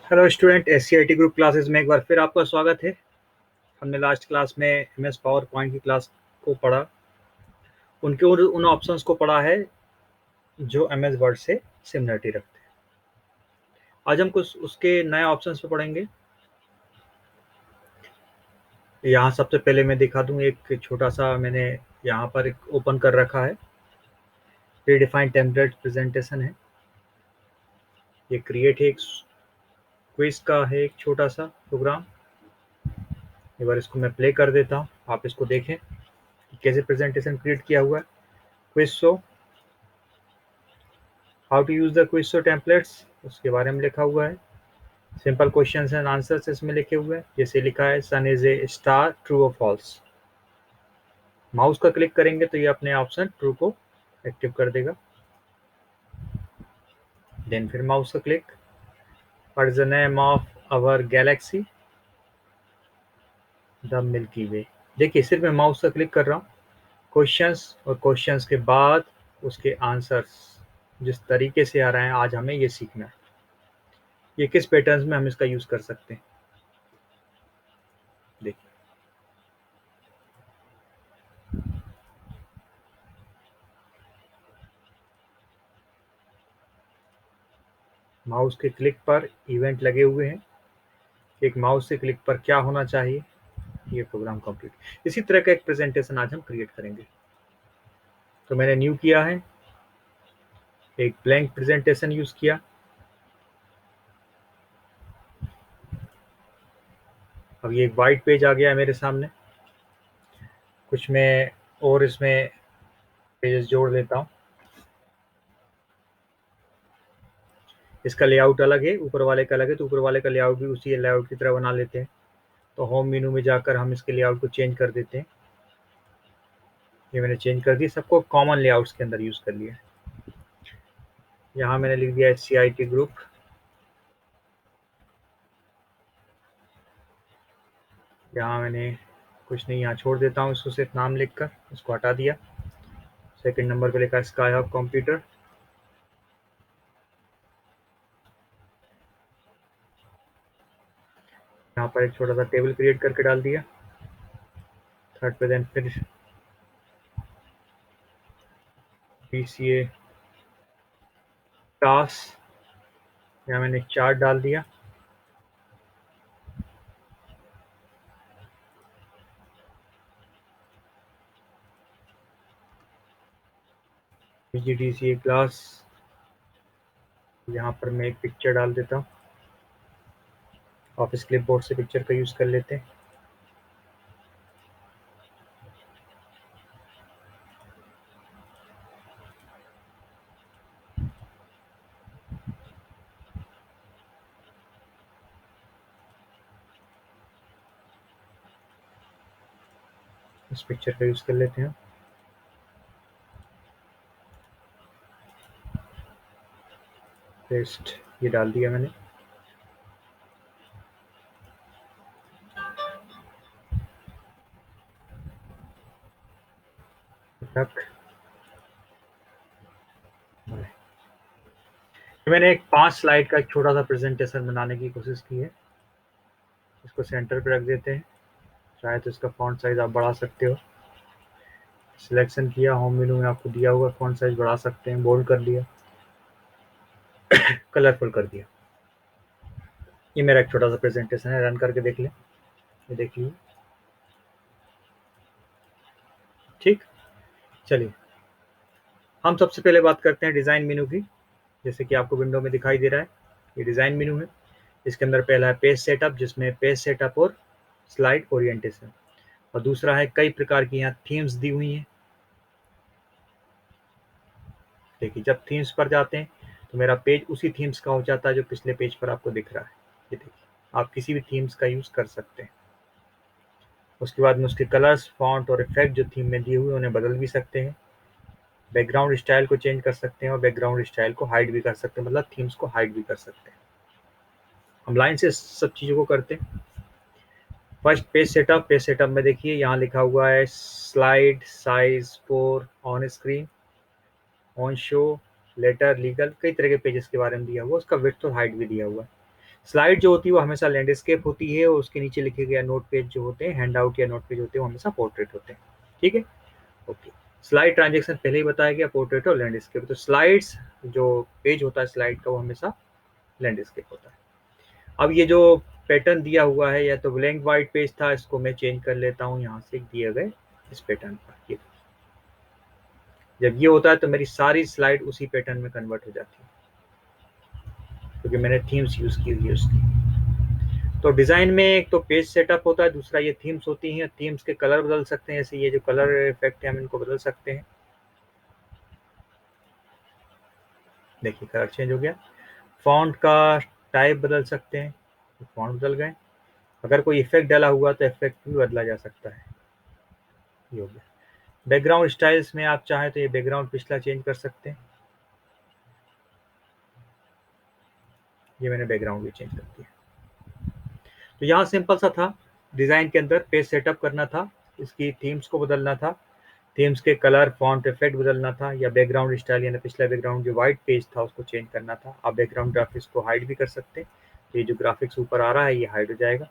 Hello student, एससीआईटी group classes में एक बार फिर आपका स्वागत है। हमने लास्ट क्लास में एमएस पावर पॉइंट की क्लास को पढ़ा, उनके उन ऑप्शंस को पढ़ा है जो एमएस वर्ड से सिमिलरिटी रखते हैं। आज हम कुछ उसके नए ऑप्शंस पे पढ़ेंगे। यहाँ सबसे पहले मैं दिखा दूँ, एक छोटा सा मैंने यहाँ पर एक ओपन कर रखा है, प्रीडिफाइंड टेम्पलेट प्रेजेंटेशन है। ये क्रिएट है, एक क्विज का है, एक छोटा सा प्रोग्राम। एक बार इसको मैं प्ले कर देता हूँ, आप इसको देखें कि कैसे प्रेजेंटेशन क्रिएट किया हुआ है। Quiz show, how to use the quiz show templates, उसके बारे में लिखा हुआ है। सिंपल क्वेश्चंस एंड आंसर्स इसमें लिखे हुए हैं। जैसे लिखा है सन इज ए स्टार, ट्रू और फॉल्स। माउस का क्लिक करेंगे तो ये अपने ऑप्शन ट्रू को एक्टिव कर देगा। देन फिर माउस का click, what is the name of our galaxy, the Milky Way. देखिए सिर्फ मैं माउस का क्लिक कर रहा हूँ, क्वेश्चंस और क्वेश्चंस के बाद उसके आंसर्स जिस तरीके से आ रहे हैं, आज हमें ये सीखना है ये किस पैटर्न में हम इसका यूज कर सकते हैं। देखिए माउस के क्लिक पर इवेंट लगे हुए हैं, एक माउस से क्लिक पर क्या होना चाहिए, ये प्रोग्राम कंप्लीट। इसी तरह का एक प्रेजेंटेशन आज हम क्रिएट करेंगे। तो मैंने न्यू किया है, एक ब्लैंक प्रेजेंटेशन यूज किया। अब ये एक वाइट पेज आ गया है मेरे सामने। कुछ मैं और इसमें पेजेस जोड़ देता हूँ। इसका लेआउट अलग है, ऊपर वाले का अलग है, तो ऊपर वाले का लेआउट भी उसी लेआउट की तरह बना लेते हैं। तो होम मेनू में जाकर हम इसके लेआउट को चेंज कर देते हैं। ये मैंने चेंज कर दिया, सबको कॉमन लेआउट्स के अंदर यूज कर लिया। यहाँ मैंने लिख दिया एचसीआईटी ग्रुप। यहाँ मैंने कुछ नहीं, यहाँ छोड़ देता हूँ इसको, सिर्फ नाम लिखकर इसको हटा दिया। सेकंड नंबर पे लिखा स्काई हब कंप्यूटर। यहाँ पर एक छोटा सा टेबल क्रिएट करके डाल दिया। थर्ड पे देन फिर बीसीए टास्क, यहाँ मैंने चार्ट डाल दिया। पीजीडीसीए क्लास, यहाँ पर मैं एक पिक्चर डाल देता हूँ। ऑफिस क्लिपबोर्ड से पिक्चर का यूज कर लेते हैं। इस पिक्चर का यूज कर लेते हैं। पेस्ट, ये डाल दिया मैंने। रख, मैंने एक 5 स्लाइड का एक छोटा सा प्रेजेंटेशन बनाने की कोशिश की है। इसको सेंटर पे रख देते हैं। चाहे तो इसका फॉन्ट साइज आप बढ़ा सकते हो। सिलेक्शन किया, होम मेनू में आपको दिया हुआ फॉन्ट साइज बढ़ा सकते हैं, बोल्ड कर लिया, कलरफुल कर दिया। ये मेरा एक छोटा सा प्रेजेंटेशन है, रन करके देख लें। ये देखिए, ठीक। चलिए हम सबसे पहले बात करते हैं डिज़ाइन मेनू की। जैसे कि आपको विंडो में दिखाई दे रहा है, ये डिज़ाइन मेनू है। इसके अंदर पहला है पेज सेटअप, जिसमें पेज सेटअप और स्लाइड ओरिएंटेशन, और दूसरा है कई प्रकार की यहाँ थीम्स दी हुई हैं। देखिए जब थीम्स पर जाते हैं तो मेरा पेज उसी थीम्स का हो जाता है जो पिछले पेज पर आपको दिख रहा है। ये देखिए, आप किसी भी थीम्स का यूज़ कर सकते हैं। उसके बाद में उसके कलर्स, फॉन्ट और इफेक्ट जो थीम में दिए हुए उन्हें बदल भी सकते हैं। बैकग्राउंड स्टाइल को चेंज कर सकते हैं और बैकग्राउंड स्टाइल को हाइड भी कर सकते हैं, मतलब थीम्स को हाइड भी कर सकते हैं। हम लाइन से सब चीज़ों को करते हैं। First page setup. Page setup में देखिए यहाँ लिखा हुआ है slide size for on screen, on show, letter, legal, कई तरह के पेजेस के बारे में दिया हुआ है। उसका विड्थ और हाइट भी दिया हुआ है। स्लाइड जो होती है वो हमेशा लैंडस्केप होती है और उसके नीचे लिखे गया नोट पेज जो होते हैं, हैंड आउट या नोट पेज होते हैं, वो हमेशा पोर्ट्रेट होते हैं। ठीक है, ओके। स्लाइड ट्रांजेक्शन पहले ही बताया गया, पोर्ट्रेट और लैंडस्केप। तो स्लाइड्स जो पेज होता है स्लाइड का वो हमेशा लैंडस्केप होता है। अब ये जो पैटर्न दिया हुआ है, या तो ब्लैंक व्हाइट पेज था, इसको मैं चेंज कर लेता हूँ यहाँ से दिए गए इस पैटर्न पर। ये जब ये होता है तो मेरी सारी स्लाइड उसी पैटर्न में कन्वर्ट हो जाती है, क्योंकि मैंने थीम्स यूज की हुई है उसकी। तो डिजाइन में एक तो पेज सेटअप होता है, दूसरा ये थीम्स होती हैं। थीम्स के कलर बदल सकते हैं, जैसे ये जो कलर इफेक्ट है हम इनको बदल सकते हैं। देखिए कलर चेंज हो गया। फॉन्ट का टाइप बदल सकते हैं, फॉन्ट बदल गए। अगर कोई इफेक्ट डाला हुआ तो इफेक्ट भी बदला जा सकता है। ये हो गया। बैकग्राउंड स्टाइल्स में आप चाहें तो ये बैकग्राउंड पिछला चेंज कर सकते हैं। ये मैंने बैकग्राउंड भी चेंज कर दिया। तो यहाँ सिंपल सा था, डिजाइन के अंदर पेज सेटअप करना था, इसकी थीम्स को बदलना था, थीम्स के कलर फॉन्ट इफेक्ट बदलना था, या बैकग्राउंड स्टाइल यानी पिछला बैकग्राउंड जो व्हाइट पेज था उसको चेंज करना था। आप बैकग्राउंड ग्राफिक्स को हाइड भी कर सकते हैं, तो ये जो ग्राफिक्स ऊपर आ रहा है ये हाइड हो जाएगा।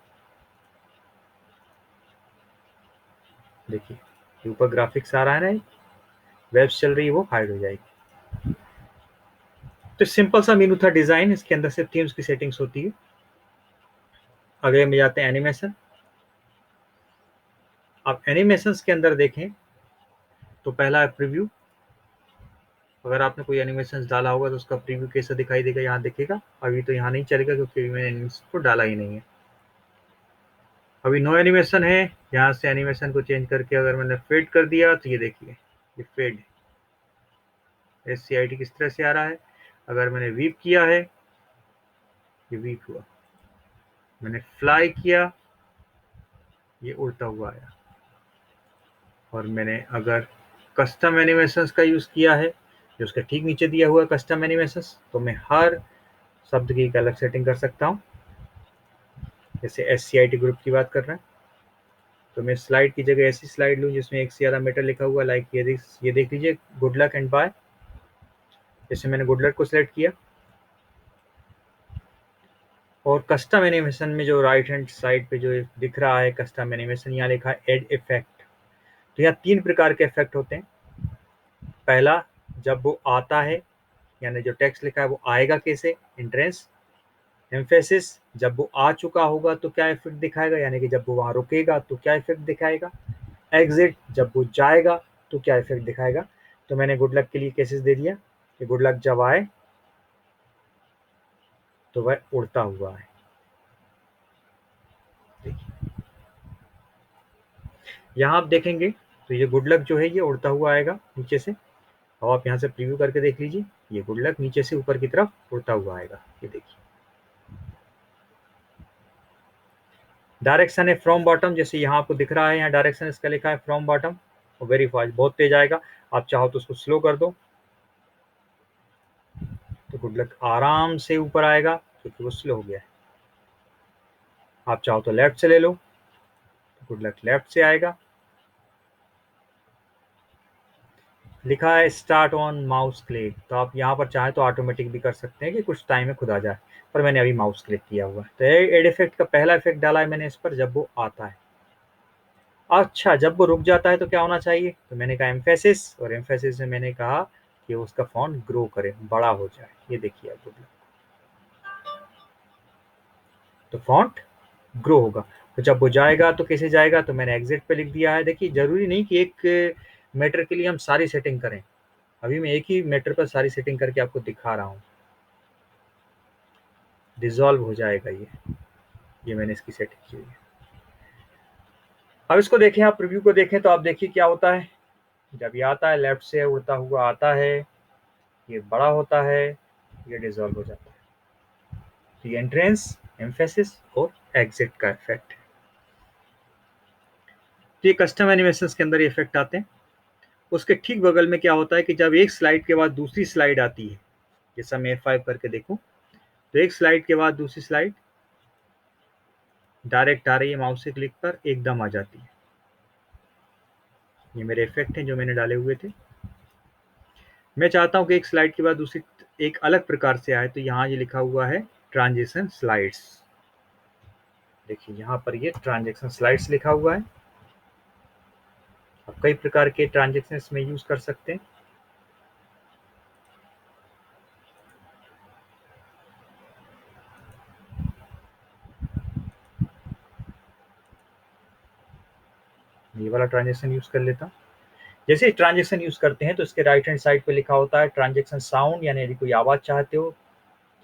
देखिए ये ऊपर ग्राफिक्स आ रहा है ना, वेब चल रही है, वो हाइड हो जाएगी। तो सिंपल सा मेनू था डिजाइन, इसके अंदर सिर्फ थीम्स की सेटिंग्स होती है। अगले में जाते हैं एनिमेशन। अब एनिमेशन के अंदर देखें तो पहला है प्रीव्यू। अगर आपने कोई एनिमेशन डाला होगा तो उसका प्रीव्यू कैसा दिखाई देगा, यहाँ देखिएगा। अभी तो यहाँ नहीं चलेगा क्योंकि मैंने एनिमेशन को डाला ही नहीं है। अभी नो एनिमेशन है, यहाँ से एनिमेशन को चेंज करके अगर मैंने फेड कर दिया तो ये देखिए ये फेड SCIT किस तरह से आ रहा है। अगर मैंने वीप किया है, ये वीप हुआ। मैंने फ्लाई किया, ये उड़ता हुआ आया। और मैंने अगर कस्टम एनिमेशंस का यूज़ किया है, जो उसके ठीक नीचे दिया हुआ है कस्टम एनिमेशंस, तो मैं हर शब्द की एक अलग सेटिंग कर सकता हूँ। जैसे SCIT ग्रुप की बात कर रहे हैं, तो मैं स्लाइड की जगह ऐसी स्लाइड लूँ जिसमें एक से ज़्यादा मेटर लिखा हुआ, लाइक ये देख लीजिए, गुड लक एंड बाय। जैसे मैंने गुड लक को सिलेक्ट किया, और कस्टम एनिमेशन में जो राइट हैंड साइड पे जो दिख रहा है कस्टम एनिमेशन, यहाँ लिखा है एड इफेक्ट। तो यहाँ 3 प्रकार के इफेक्ट होते हैं। पहला, जब वो आता है, यानी जो टेक्स्ट लिखा है वो आएगा कैसे, एंट्रेंस। एम्फेसिस, जब वो आ चुका होगा तो क्या इफेक्ट दिखाएगा, यानी कि जब वो वहाँ रुकेगा तो क्या इफेक्ट दिखाएगा। एग्जिट, जब वो जाएगा तो क्या इफेक्ट दिखाएगा। तो मैंने गुड लक के लिए केसेस दे दिया कि गुड लक जब आए तो वह उड़ता हुआ है। देखिए यहाँ आप देखेंगे तो ये गुड लक जो है ये उड़ता हुआ आएगा नीचे से। अब आप यहाँ से प्रीव्यू करके देख लीजिए, ये गुड लक नीचे से ऊपर की तरफ उड़ता हुआ आएगा। ये देखिए डायरेक्शन है फ्रॉम बॉटम, जैसे यहाँ आपको दिख रहा है, यहाँ डायरेक्शन इसका लिखा है फ्रॉम बॉटम, और वेरी फास्ट, बहुत तेज आएगा। आप चाहो तो उसको स्लो कर दो तो गुड लक आराम से ऊपर आएगा, क्योंकि वो स्लो हो गया है। आप चाहो तो लेफ्ट से ले लो तो गुड लक लेफ्ट से आएगा। लिखा है स्टार्ट ऑन माउस क्लिक, तो आप यहाँ पर चाहें तो ऑटोमेटिक भी कर सकते हैं कि कुछ टाइम में खुद आ जाए, पर मैंने अभी माउस क्लिक किया हुआ है। तो एड इफेक्ट का पहला इफेक्ट डाला है मैंने इस पर, जब वो आता है। अच्छा, जब वो रुक जाता है तो क्या होना चाहिए, तो मैंने कहा एम्फेसिस, और एम्फेसिस में मैंने कहा कि उसका फॉन्ट ग्रो करे, बड़ा हो जाए। ये देखिए आप, तो फॉन्ट ग्रो होगा। तो जब वो जाएगा तो कैसे जाएगा, तो मैंने एग्जिट पे लिख दिया है। देखिए जरूरी नहीं कि एक मैटर के लिए हम सारी सेटिंग करें, अभी मैं एक ही मैटर पर सारी सेटिंग करके आपको दिखा रहा हूँ। डिसॉल्व हो जाएगा ये मैंने इसकी सेटिंग की हुई है। अब इसको देखें, आप प्रीव्यू को देखें तो आप देखिए क्या होता है। जब ये आता है लेफ्ट से उड़ता हुआ आता है, ये बड़ा होता है, ये डिसॉल्व हो जाता है। तो ये एंट्रेंस, एम्फेसिस और एग्जिट का इफेक्ट है। तो ये कस्टम एनिमेशन के अंदर ये इफेक्ट आते हैं। उसके ठीक बगल में क्या होता है कि जब एक स्लाइड के बाद दूसरी स्लाइड आती है, जैसा मैं F5 करके देखूं, तो एक स्लाइड के बाद दूसरी स्लाइड डायरेक्ट आ रही है, माउस से क्लिक पर एकदम आ जाती है। ये मेरे इफेक्ट हैं जो मैंने डाले हुए थे। मैं चाहता हूं कि एक स्लाइड के बाद दूसरी एक अलग प्रकार से आए, तो यहाँ ये लिखा हुआ है ट्रांजेक्शन स्लाइड्स। देखिए यहाँ पर ये ट्रांजेक्शन स्लाइड्स लिखा हुआ है। आप कई प्रकार के ट्रांजेक्शन में यूज कर सकते हैं। ये वाला ट्रांजेक्शन यूज कर लेता हूँ। जैसे ट्रांजेक्शन यूज करते हैं तो इसके राइट हैंड साइड पे लिखा होता है ट्रांजेक्शन साउंड, यानी यदि कोई आवाज चाहते हो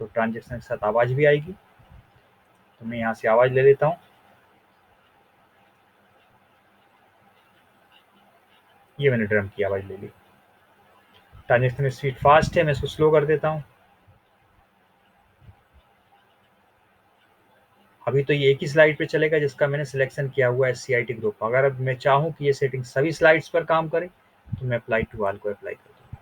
तो ट्रांजेक्शन के साथ आवाज भी आएगी। तो मैं यहाँ से आवाज ले लेता हूँ। ये मैंने ड्रम की आवाज ले ली। ट्रांजेक्शन स्पीड फास्ट है, मैं इसको स्लो कर देता हूँ। अभी तो ये एक ही स्लाइड पे चलेगा जिसका मैंने सिलेक्शन किया हुआ है CIT ग्रुप। अगर अब मैं चाहूँ कि ये सेटिंग सभी स्लाइड्स पर काम करे तो मैं अप्लाई टू ऑल को अप्लाई कर दूँ।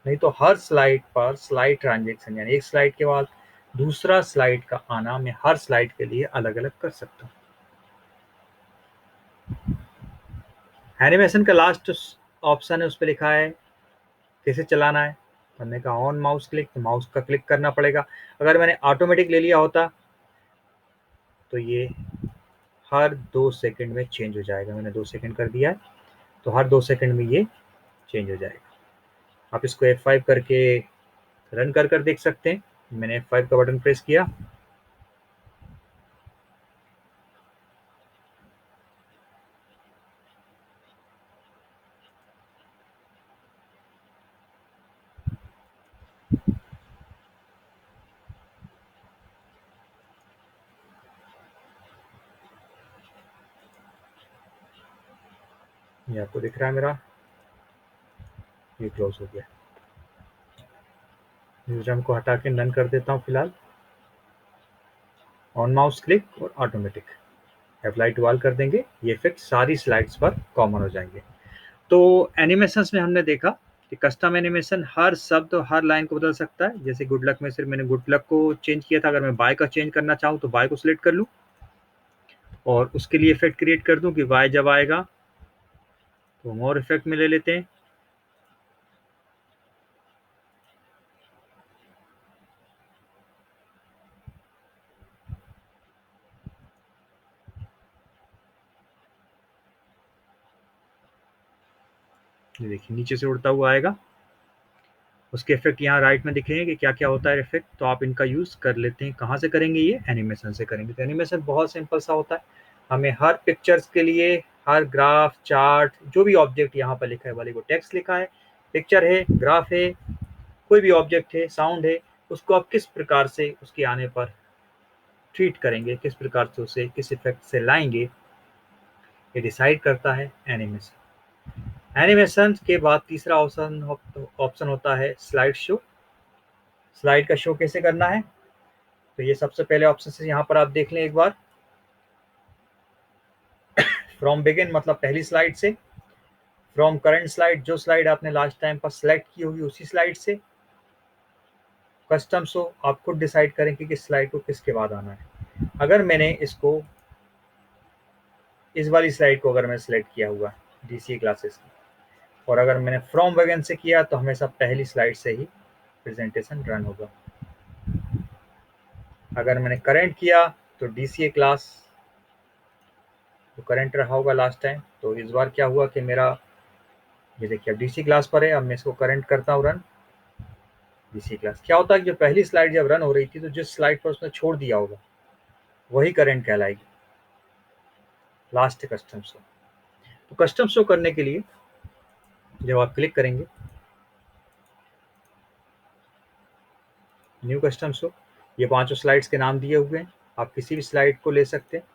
नहीं तो हर स्लाइड पर स्लाइड ट्रांजेक्शन, यानी एक स्लाइड के बाद दूसरा स्लाइड का आना मैं हर स्लाइड के लिए अलग अलग कर सकता हूँ। एनिमेशन का लास्ट ऑप्शन है, उस पर लिखा है कैसे चलाना है। हमने कहा ऑन माउस क्लिक, तो माउस का क्लिक करना पड़ेगा। अगर मैंने ऑटोमेटिक ले लिया होता तो ये हर 2 सेकंड में चेंज हो जाएगा। मैंने 2 सेकंड कर दिया है तो हर 2 सेकंड में ये चेंज हो जाएगा। आप इसको F5 करके रन कर देख सकते हैं। मैंने F5 का बटन प्रेस किया। ये आपको दिख रहा है मेरा, ये क्लोज हो गया। ड्रम को हटा के नन कर देता हूँ फिलहाल। ऑन माउस क्लिक और ऑटोमेटिक अप्लाई टू ऑल कर देंगे, ये इफेक्ट सारी स्लाइड्स पर कॉमन हो जाएंगे। तो एनिमेशंस में हमने देखा कि कस्टम एनिमेशन हर शब्द और हर लाइन को बदल सकता है। जैसे गुड लक में सिर्फ मैंने गुड लक को चेंज किया था। अगर मैं बाय का चेंज करना चाहूँ तो बाय को सिलेक्ट कर लूँ और उसके लिए इफेक्ट क्रिएट कर दूँ कि बाय जब आएगा तो मोर इफेक्ट में ले लेते हैं। ये देखिए नीचे से उड़ता हुआ आएगा। उसके इफेक्ट यहाँ राइट में दिखेंगे कि क्या क्या होता है इफेक्ट। तो आप इनका यूज कर लेते हैं। कहाँ से करेंगे? ये एनिमेशन से करेंगे। तो एनिमेशन बहुत सिंपल सा होता है। हमें हर पिक्चर्स के लिए, हर ग्राफ, चार्ट, जो भी ऑब्जेक्ट यहाँ पर लिखा है, वाले को टेक्स्ट लिखा है, पिक्चर है, ग्राफ है, कोई भी ऑब्जेक्ट है, साउंड है, उसको आप किस प्रकार से उसके आने पर ट्रीट करेंगे, किस प्रकार से उसे किस इफेक्ट से लाएंगे, ये डिसाइड करता है एनिमेशन। एनिमेशन के बाद तीसरा ऑप्शन होता है स्लाइड शो। स्लाइड का शो कैसे करना है? तो ये सबसे पहले ऑप्शन से यहाँ पर आप देख लें एक बार। फ्रॉम बिगिन मतलब पहली स्लाइड से, फ्रॉम करंट स्लाइड जो स्लाइड आपने लास्ट टाइम पर सेलेक्ट की होगी उसी स्लाइड से, कस्टम शो आप खुद डिसाइड करें कि किस स्लाइड को किसके बाद आना है। अगर मैंने इसको, इस वाली स्लाइड को अगर मैं सेलेक्ट किया हुआ DCA क्लासेस की, और अगर मैंने फ्रॉम बिगिन से किया तो हमेशा पहली स्लाइड से ही प्रेजेंटेशन रन होगा। अगर मैंने करंट किया तो DCA क्लास तो करंट रहा होगा लास्ट टाइम। तो इस बार क्या हुआ कि मेरा, ये देखिए अब DC क्लास पर है। अब मैं इसको करंट करता हूँ रन। DC क्लास क्या होता है कि जो पहली स्लाइड जब रन हो रही थी तो जिस स्लाइड पर उसने छोड़ दिया होगा वही करंट कहलाएगी लास्ट कस्टम शो। तो कस्टम शो करने के लिए जब आप क्लिक करेंगे न्यू कस्टम शो, ये पांचों स्लाइड्स के नाम दिए हुए हैं। आप किसी भी स्लाइड को ले सकते हैं,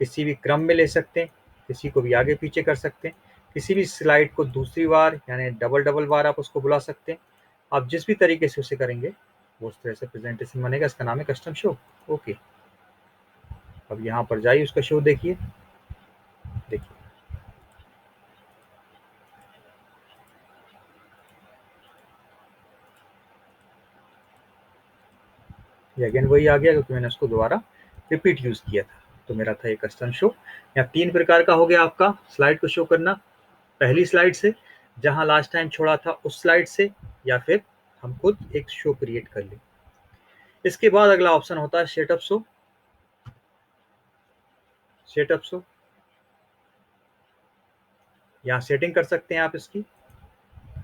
किसी भी क्रम में ले सकते हैं, किसी को भी आगे पीछे कर सकते हैं, किसी भी स्लाइड को दूसरी बार यानी डबल डबल बार आप उसको बुला सकते हैं। आप जिस भी तरीके से उसे करेंगे वो उस तरह से प्रेजेंटेशन बनेगा। इसका नाम है कस्टम शो। ओके, अब यहाँ पर जाइए, उसका शो देखिए। देखिए ये अगेन वही आ गया क्योंकि मैंने उसको दोबारा रिपीट यूज किया था। तो मेरा था ये कस्टम शो। यहाँ 3 प्रकार का हो गया आपका स्लाइड को शो करना। पहली स्लाइड से, जहां लास्ट टाइम छोड़ा था उस स्लाइड से, या फिर हम खुद एक शो क्रिएट कर लें। इसके बाद अगला ऑप्शन होता है सेटअप शो। सेटअप शो, यहाँ सेटिंग कर सकते हैं आप इसकी।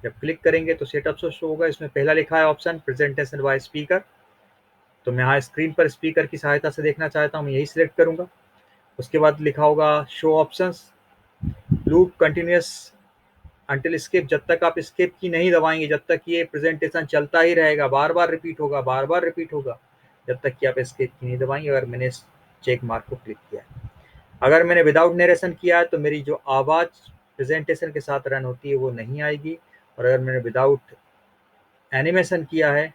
जब क्लिक करेंगे तो सेटअप शो होगा। इसमें पहला लिखा है ऑप्शन प्रेजेंटेशन बाय स्पीकर, तो मैं यहाँ स्क्रीन पर स्पीकर की सहायता से देखना चाहता हूँ, मैं यही सिलेक्ट करूंगा। उसके बाद लिखा होगा show options, loop continuous until skip, जब तक आप स्किप की नहीं दबाएंगे, जब तक ये प्रेजेंटेशन चलता ही रहेगा, बार बार रिपीट होगा, बार बार रिपीट होगा, जब तक कि आप स्किप की नहीं दबाएंगे। अगर मैंने इस चेक मार्क को क्लिक किया है, अगर मैंने विदाउट नरेशन किया है तो मेरी जो आवाज़ प्रेजेंटेशन के साथ रन होती है वो नहीं आएगी, और अगर मैंने विदाउट एनिमेशन किया है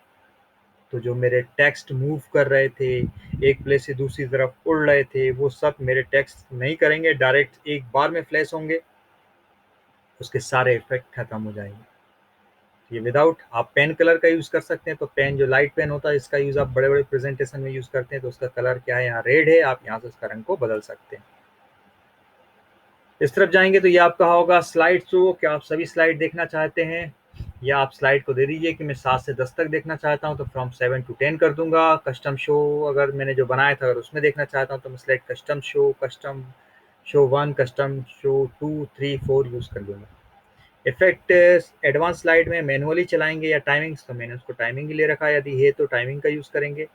तो जो मेरे टेक्स्ट मूव कर रहे थे, एक प्लेस से दूसरी तरफ उड़ रहे थे, वो सब मेरे टेक्स्ट नहीं करेंगे, डायरेक्ट एक बार में फ्लैश होंगे, उसके सारे इफेक्ट खत्म हो जाएंगे। ये विदाउट, आप पेन कलर का यूज़ कर सकते हैं, तो पेन जो लाइट पेन होता है इसका यूज़ आप बड़े बड़े प्रेजेंटेशन में यूज़ करते हैं, तो उसका कलर क्या है, यहाँ रेड है, आप यहाँ से उसका रंग को बदल सकते हैं। इस तरफ जाएंगे तो ये आपका होगा स्लाइड शो, क्या आप सभी स्लाइड देखना चाहते हैं, या आप स्लाइड को दे दीजिए कि मैं 7 से 10 तक देखना चाहता हूं, तो फ्रॉम 7 to 10 कर दूंगा। कस्टम शो, अगर मैंने जो बनाया था अगर उसमें देखना चाहता हूं तो मैं select custom show 1, custom show 2, 3, 4 use कर लूँगा। इफेक्ट एडवांस स्लाइड में मैनुअली चलाएंगे या टाइमिंग्स, तो मैंने उसको टाइमिंग ही ले रखा है, यदि है तो टाइमिंग का यूज़ करेंगे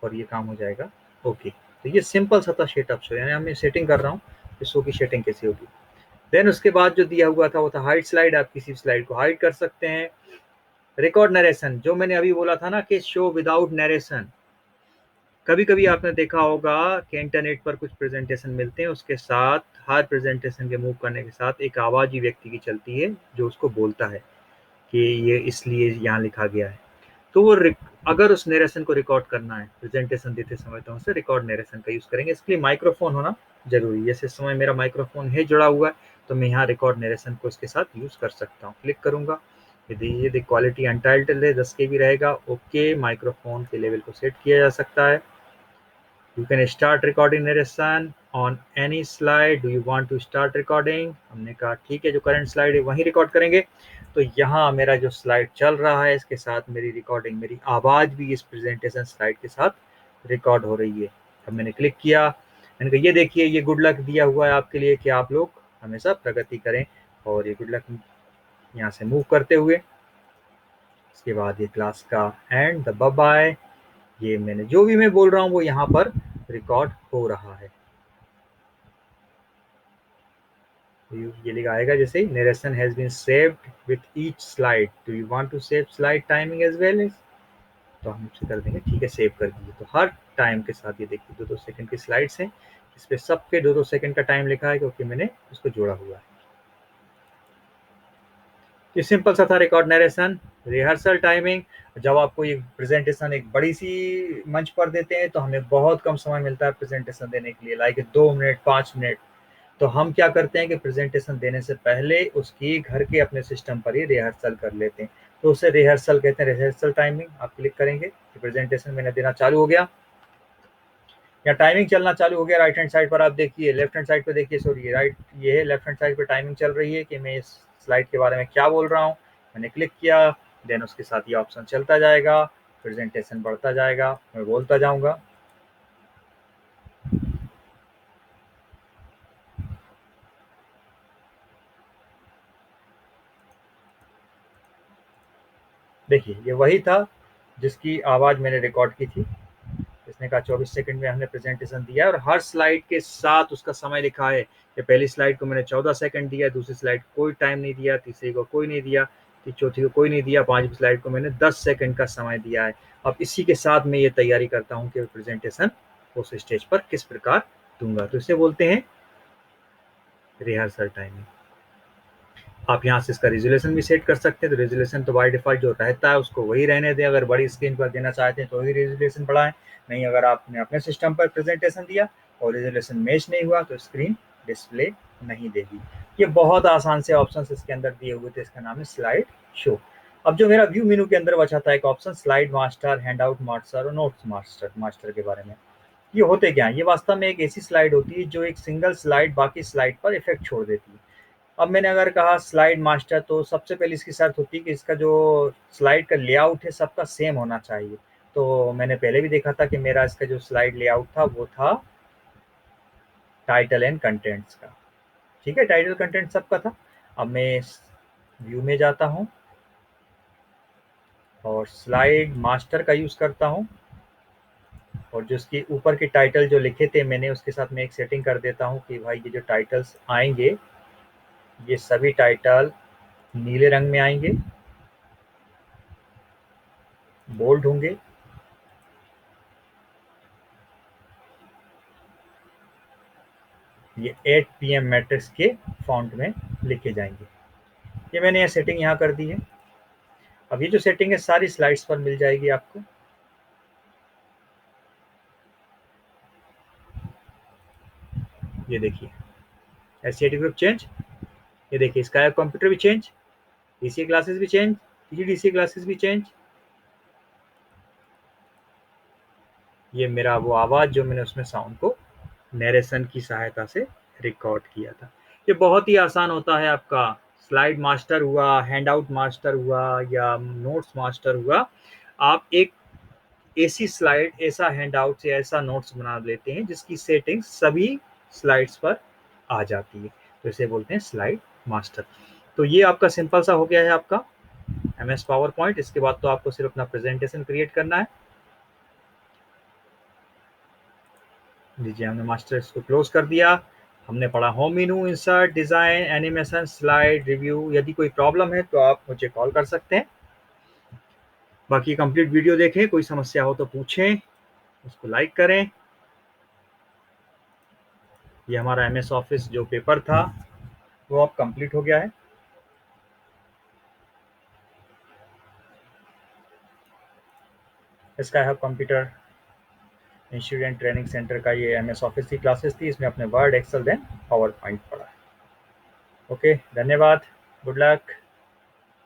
और ये काम हो जाएगा। ओके, तो ये सिंपल सा था सेटअप शो, यानी मैं सेटिंग कर रहा हूँ कि शो की सेटिंग कैसी होगी। देन उसके बाद जो दिया हुआ था वो था हाइड स्लाइड, आप किसी स्लाइड को हाइड कर सकते हैं। रिकॉर्ड नरेशन, जो मैंने अभी बोला था ना कि शो विदाउट नरेशन, कभी कभी आपने देखा होगा कि इंटरनेट पर कुछ प्रेजेंटेशन मिलते हैं, उसके साथ हर प्रेजेंटेशन के मूव करने के साथ एक आवाज़ ही व्यक्ति की चलती है जो उसको बोलता है कि ये इसलिए यहाँ लिखा गया है। तो वो अगर उस नरेशन को रिकॉर्ड करना है प्रेजेंटेशन देते समय, तो उसे रिकॉर्ड नरेशन का यूज़ करेंगे। इसके लिए माइक्रोफोन होना जरूरी है, जैसे इस समय मेरा माइक्रोफोन है जुड़ा हुआ है, तो मैं यहाँ रिकॉर्ड नरेशन को इसके साथ यूज़ कर सकता हूँ। क्लिक करूँगा, यदि क्वालिटी अनटाइटल्ड है 10 के भी रहेगा, ओके, माइक्रोफोन के लेवल को सेट किया जा सकता है। You can start recording narration on any slide. Do you want to start recording? हमने कहा ठीक है, जो करंट स्लाइड है वहीं रिकॉर्ड करेंगे। तो यहाँ मेरा जो स्लाइड चल रहा है इसके साथ मेरी रिकॉर्डिंग, मेरी आवाज़ भी इस प्रेजेंटेशन स्लाइड के साथ रिकॉर्ड हो रही है। अब मैंने क्लिक किया, मैंने कहा ये देखिए, ये गुड लक दिया हुआ है आपके लिए कि आप लोग हमेशा प्रगति करें, और ये गुड लक यहाँ से मूव करते हुए, इसके बाद ये क्लास का एंड द बाय बाय, ये मैंने जो भी मैं बोल रहा हूँ वो यहाँ पर रिकॉर्ड हो रहा है। ये लिखा आएगा जैसे narration has been saved with each slide, do you want to save slide timing as well as, तो हम इससे कर देंगे ठीक है, सेव कर दीजिए। तो हर टाइम के साथ ये देखिए 2-2 सेकंड की स्लाइड्स हैं, इस पे सबके 2-2 सेकंड का टाइम लिखा है क्योंकि मैंने उसको जोड़ा हुआ है। ये सिंपल सा था रिकॉर्ड नरेशन। रिहर्सल टाइमिंग, जब आपको ये प्रेजेंटेशन एक बड़ी सी मंच पर देते हैं तो हमें बहुत कम समय मिलता है प्रेजेंटेशन देने के लिए, लाइक 2 मिनट 5 मिनट, तो हम क्या करते हैं कि प्रेजेंटेशन देने से पहले उसकी घर के अपने सिस्टम पर ही रिहर्सल कर लेते हैं, तो उसे रिहर्सल कहते हैं। रिहर्सल टाइमिंग आप क्लिक करेंगे कि प्रेजेंटेशन मैंने देना चालू हो गया या टाइमिंग चलना चालू हो गया। राइट हैंड साइड पर आप देखिए, लेफ्ट हैंड साइड पर देखिए, सॉरी राइट, ये है लेफ्ट हैंड साइड पर टाइमिंग चल रही है कि मैं इस स्लाइड के बारे में क्या बोल रहा हूँ। मैंने क्लिक किया, देन उसके साथ ये ऑप्शन चलता जाएगा, प्रेजेंटेशन बढ़ता जाएगा, मैं बोलता जाऊँगा। देखिए ये वही था जिसकी आवाज़ मैंने रिकॉर्ड की थी। इसने कहा 24 सेकंड में हमने प्रेजेंटेशन दिया है, और हर स्लाइड के साथ उसका समय लिखा है कि पहली स्लाइड को मैंने 14 सेकंड दिया, दूसरी स्लाइड को कोई टाइम नहीं दिया, तीसरी को कोई नहीं दिया, चौथी को कोई नहीं दिया, पांचवी स्लाइड को मैंने 10 सेकंड का समय दिया है। अब इसी के साथ मैं ये तैयारी करता हूँ कि प्रेजेंटेशन उस स्टेज पर किस प्रकार दूंगा, तो इसे बोलते हैं रिहर्सल टाइमिंग। आप यहाँ से इसका रेजोल्यूशन भी सेट कर सकते हैं, तो रेजोल्यूशन तो बाय डिफॉल्ट जो रहता है उसको वही रहने दें, अगर बड़ी स्क्रीन पर देना चाहते हैं तो वही रेजोल्यूशन बढ़ाएं, नहीं अगर आपने अपने सिस्टम पर प्रेजेंटेशन दिया और रेजोल्यूशन मैच नहीं हुआ तो स्क्रीन डिस्प्ले नहीं देगी। ये बहुत आसान से ऑप्शन इसके अंदर दिए हुए थे, इसका नाम है स्लाइड शो। अब जो मेरा व्यू मेनू के अंदर बचा था एक option slide master, hand out master और नोट्स मास्टर के बारे में, ये होते क्या है, ये वास्तव में एक ऐसी स्लाइड होती है जो एक सिंगल स्लाइड बाकी स्लाइड पर इफेक्ट छोड़ देती है। अब मैंने अगर कहा स्लाइड मास्टर, तो सबसे पहले इसकी शर्त होती है कि इसका जो स्लाइड का लेआउट है सबका सेम होना चाहिए। तो मैंने पहले भी देखा था कि मेरा इसका जो स्लाइड लेआउट था वो था टाइटल एंड कंटेंट्स का। ठीक है, टाइटल कंटेंट सबका था। अब मैं व्यू में जाता हूँ और स्लाइड मास्टर का यूज़ करता हूँ, और जो उसके ऊपर के टाइटल जो लिखे थे मैंने उसके साथ मैं एक सेटिंग कर देता हूँ कि भाई ये जो टाइटल्स आएंगे ये सभी टाइटल नीले रंग में आएंगे, बोल्ड होंगे, ये 8 PM मैट्रिक्स के फॉन्ट में लिखे जाएंगे। ये मैंने ये सेटिंग यहाँ कर दी है। अब ये जो सेटिंग है सारी स्लाइड्स पर मिल जाएगी आपको। ये देखिए एससीआईटी ग्रुप चेंज, ये देखिए स्काई कंप्यूटर भी चेंज, डीसीए क्लासेस भी चेंज, डीसीए क्लासेस भी चेंज। ये मेरा वो आवाज़ जो मैंने उसमें साउंड को नरेशन की सहायता से रिकॉर्ड किया था। ये बहुत ही आसान होता है आपका। स्लाइड मास्टर हुआ, हैंडआउट मास्टर हुआ या नोट्स मास्टर हुआ, आप एक ऐसी स्लाइड, ऐसा हैंडआउट या ऐसा नोट्स बना लेते हैं जिसकी सेटिंग सभी स्लाइड्स पर आ जाती है, तो इसे बोलते हैं स्लाइड मास्टर। तो ये आपका सिंपल सा हो गया है आपका MS पावर पॉइंट। इसके बाद तो आपको सिर्फ अपना प्रेजेंटेशन क्रिएट करना है। लीजिए हमने मास्टर इसको क्लोज कर दिया। हमने पढ़ा होम मेनू, insert, design, animation, slide, review. यदि कोई प्रॉब्लम है तो आप मुझे कॉल कर सकते हैं। बाकी कंप्लीट वीडियो देखें, कोई समस्या हो तो पूछें, उसको लाइक करें। ये हमारा MS ऑफिस जो पेपर था वो अब कंप्लीट हो गया है। इसका है computer institute and training centre का ये MS ऑफिस की क्लासेस थी। इसमें अपने Word, Excel, then PowerPoint पढ़ा है। ओके, धन्यवाद, गुड लक।